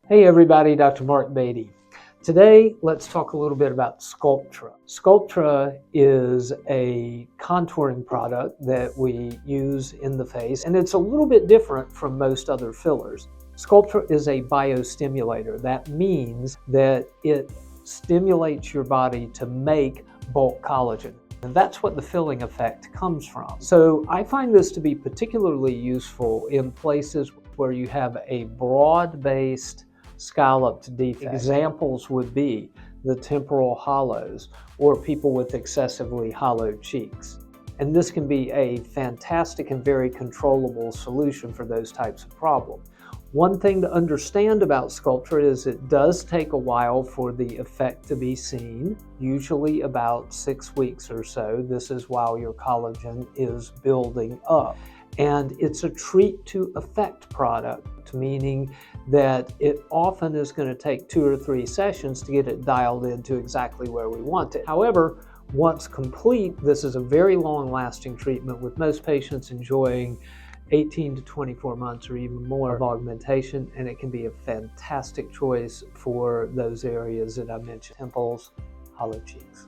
Hey everybody, Dr. Mark Beaty. Today, let's talk a little bit about Sculptra. Sculptra is a contouring product that we use in the face, and it's a little bit different from most other fillers. Sculptra is a biostimulator. That means that it stimulates your body to make bulk collagen. And that's what the filling effect comes from. So I find this to be particularly useful in places where you have a broad-based scalloped defect. Examples would be the temporal hollows or people with excessively hollowed cheeks. And this can be a fantastic and very controllable solution for those types of problems. One thing to understand about Sculptra is it does take a while for the effect to be seen, usually about 6 weeks or so. This is while your collagen is building up. And it's a treat to effect product, meaning that it often is going to take 2 or 3 sessions to get it dialed into exactly where we want it. However, once complete, this is a very long-lasting treatment, with most patients enjoying 18 to 24 months or even more of augmentation, and it can be a fantastic choice for those areas that I mentioned: temples, hollow cheeks.